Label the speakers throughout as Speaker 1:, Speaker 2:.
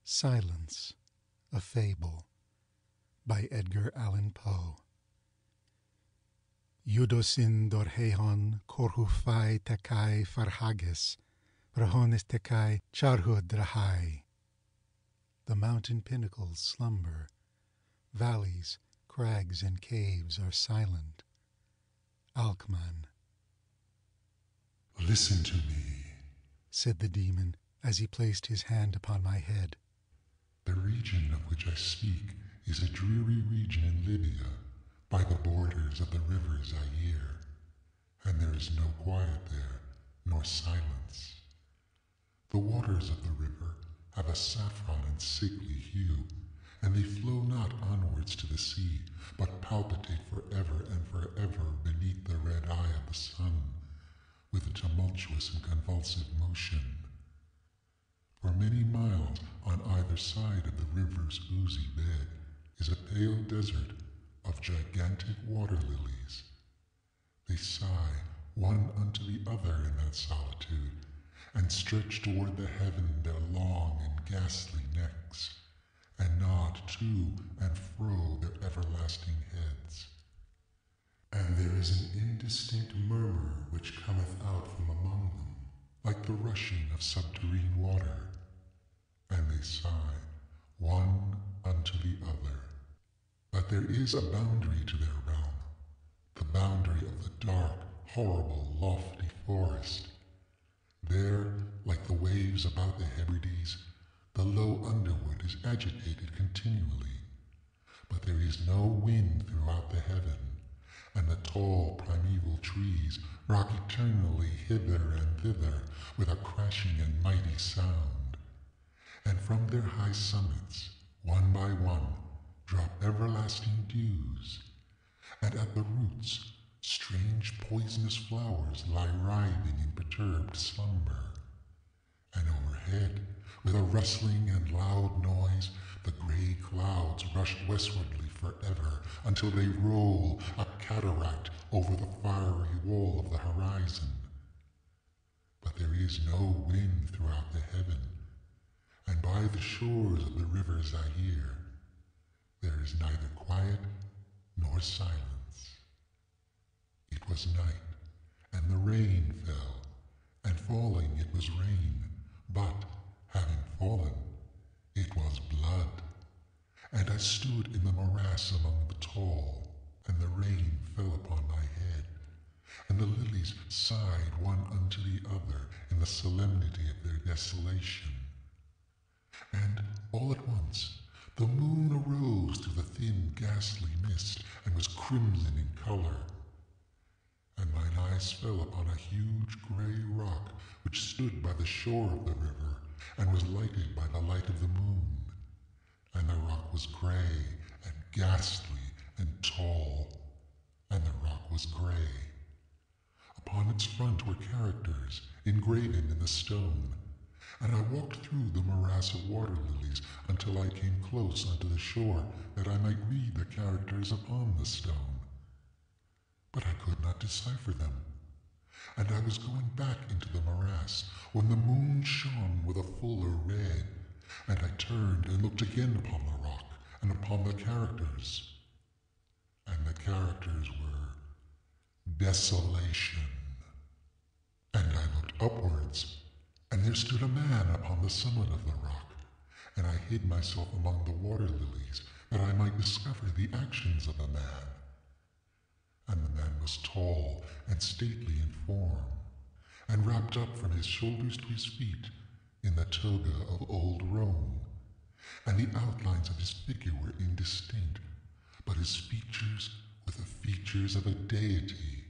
Speaker 1: Silence, a Fable, by Edgar Allan Poe. Iudosin dorhehon korhufai tekai farhages, rahonis tekai charhud drahai. The mountain pinnacles slumber, valleys, crags, and caves are silent. Alkman.
Speaker 2: Listen to me,
Speaker 1: said the demon as he placed his hand upon my head.
Speaker 2: The region of which I speak is a dreary region in Libya, by the borders of the river Zaire, and there is no quiet there, nor silence. The waters of the river have a saffron and sickly hue, and they flow not onwards to the sea, but palpitate forever and forever beneath the red eye of the sun, with a tumultuous and convulsive motion. For many miles on either side of the river's oozy bed is a pale desert of gigantic water lilies. They sigh one unto the other in that solitude, and stretch toward the heaven their long and ghastly necks, and nod to and fro their everlasting heads. And there is an indistinct murmur which cometh out from among them, like the rushing of subterrene water, and they sigh one unto the other. But there is a boundary to their realm, the boundary of the dark, horrible, lofty forest. There, like the waves about the Hebrides, the low underwood is agitated continually, but there is no wind throughout the heaven, and the tall primeval trees rock eternally hither and thither with a crashing and mighty sound, and from their high summits, one by one, drop everlasting dews, and at the roots strange poisonous flowers lie writhing in perturbed slumber, and overhead, with a rustling and loud noise, the gray clouds rush westwardly forever until they roll a cataract over the fiery wall of the horizon. But there is no wind throughout the heaven, and by the shores of the river Zaire there is neither quiet nor silence. It was night, and the rain fell, and falling it was rain, but, having fallen, it was blood. And I stood in the morass among the tall, and the rain fell upon my head, and the lilies sighed one unto the other in the solemnity of their desolation. And all at once, the moon arose through the thin ghastly mist, and was crimson in color. And mine eyes fell upon a huge gray rock which stood by the shore of the river, and was lighted by the light of the moon. And the rock was gray, and ghastly, and tall, and the rock was gray. Upon its front were characters, engraven in the stone, and I walked through the morass of water lilies until I came close unto the shore, that I might read the characters upon the stone. But I could not decipher them, and I was going back into the morass when the moon shone with a fuller red, and I turned and looked again upon the rock and upon the characters. And the characters were desolation. And I looked upwards, and there stood a man upon the summit of the rock, and I hid myself among the water lilies, that I might discover the actions of the man. And the man was tall and stately in form, and wrapped up from his shoulders to his feet in the toga of old Rome, and the outlines of his figure were indistinct, but his features were the features of a deity.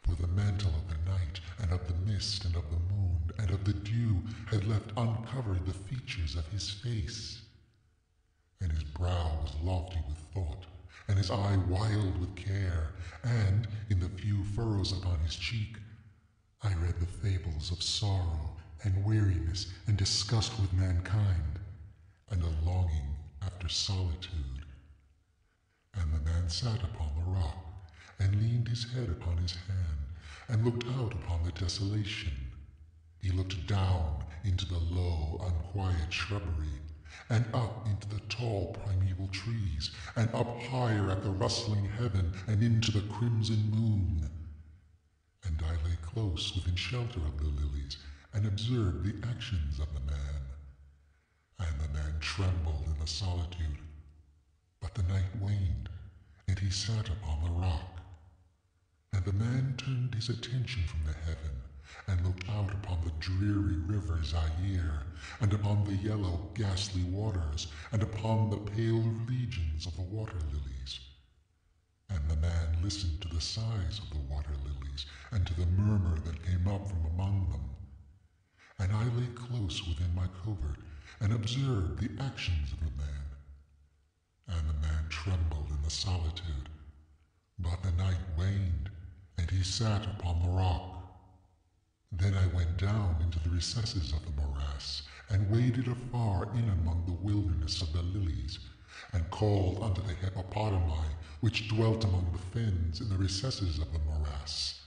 Speaker 2: For the mantle of the night, and of the mist, and of the moon, and of the dew had left uncovered the features of his face. And his brow was lofty with thought, and his eye wild with care, and, in the few furrows upon his cheek, I read the fables of sorrow, and weariness, and disgust with mankind, and a longing after solitude. And the man sat upon the rock, and leaned his head upon his hand, and looked out upon the desolation. He looked down into the low, unquiet shrubbery, and up into the tall primeval trees, and up higher at the rustling heaven, and into the crimson moon. And I lay close within shelter of the lilies, and observed the actions of the man. And the man trembled in the solitude. But the night waned, and he sat upon the rock. And the man turned his attention from the heaven, and looked out upon the dreary river Zaire, and upon the yellow, ghastly waters, and upon the pale legions of the water lilies. And the man listened to the sighs of the water lilies, and to the murmur that came up from among them. And I lay close within my covert, and observed the actions of the man. And the man trembled in the solitude. But the night waned, and he sat upon the rock. Then I went down into the recesses of the morass, and waded afar in among the wilderness of the lilies, and called unto the hippopotami which dwelt among the fens in the recesses of the morass.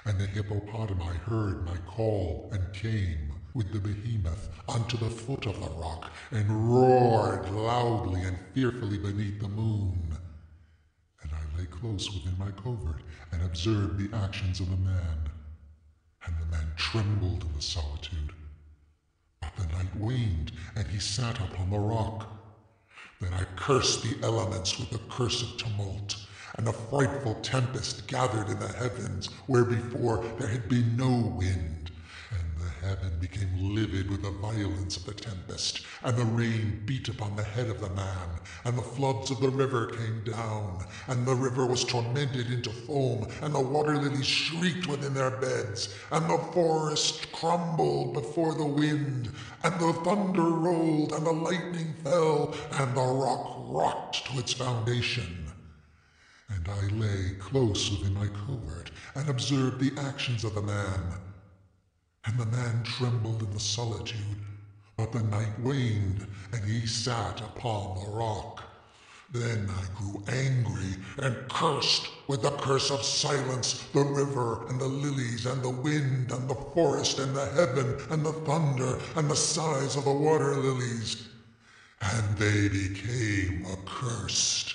Speaker 2: And the hippopotami heard my call, and came with the behemoth unto the foot of the rock, and roared loudly and fearfully beneath the moon. And I lay close within my covert, and observed the actions of the man. And the man trembled in the solitude. But the night waned, and he sat upon the rock. Then I cursed the elements with the curse of tumult, and a frightful tempest gathered in the heavens, where before there had been no wind. And the heaven became livid with the violence of the tempest, and the rain beat upon the head of the man, and the floods of the river came down, and the river was tormented into foam, and the water lilies shrieked within their beds, and the forest crumbled before the wind, and the thunder rolled, and the lightning fell, and the rock rocked to its foundation. And I lay close within my covert, and observed the actions of the man. And the man trembled in the solitude, but the night waned, and he sat upon the rock. Then I grew angry, and cursed with the curse of silence the river, and the lilies, and the wind, and the forest, and the heaven, and the thunder, and the sighs of the water lilies. And they became accursed,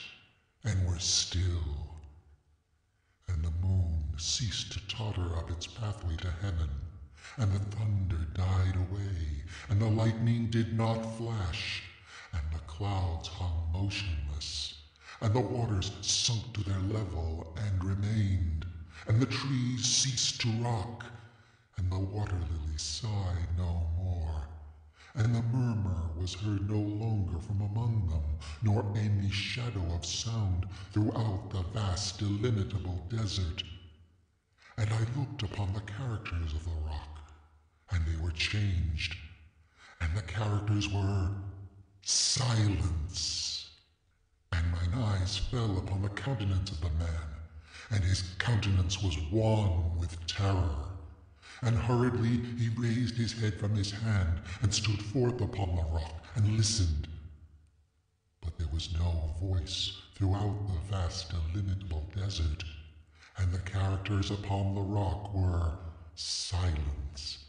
Speaker 2: and were still. And the moon ceased to totter up its pathway to heaven, and the thunder died away, and the lightning did not flash, and the clouds hung motionless, and the waters sunk to their level and remained, and the trees ceased to rock, and the water lilies sighed no more, and the murmur was heard no longer from among them, nor any shadow of sound throughout the vast illimitable desert. And I looked upon the characters of the rock, and they were changed, and the characters were silence. And mine eyes fell upon the countenance of the man, and his countenance was wan with terror. And hurriedly he raised his head from his hand, and stood forth upon the rock, and listened. But there was no voice throughout the vast illimitable desert, and the characters upon the rock were silence.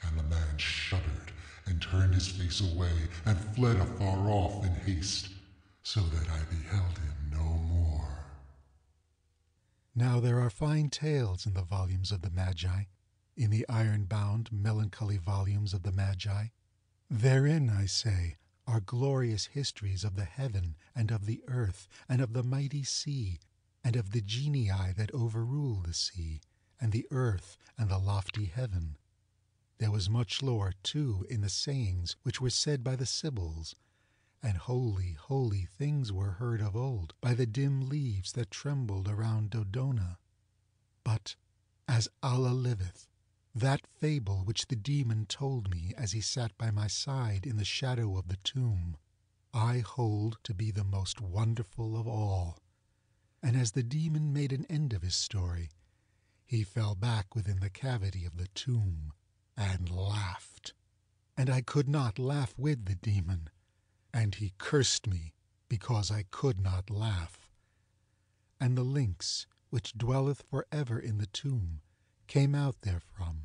Speaker 2: And the man shuddered, and turned his face away, and fled afar off in haste, so that I beheld him no more.
Speaker 1: Now there are fine tales in the volumes of the Magi, in the iron-bound, melancholy volumes of the Magi. Therein, I say, are glorious histories of the heaven and of the earth, and of the mighty sea, and of the genii that overrule the sea, and the earth, and the lofty heaven. There was much lore, too, in the sayings which were said by the Sibyls, and holy, holy things were heard of old by the dim leaves that trembled around Dodona. But, as Allah liveth, that fable which the demon told me as he sat by my side in the shadow of the tomb, I hold to be the most wonderful of all. And as the demon made an end of his story, he fell back within the cavity of the tomb and laughed. And I could not laugh with the demon, and he cursed me because I could not laugh. And the lynx, which dwelleth for ever in the tomb, came out therefrom,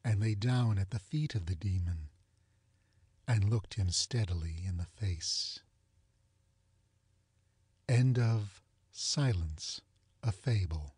Speaker 1: and lay down at the feet of the demon. and looked him steadily in the face. End of Silence, a Fable.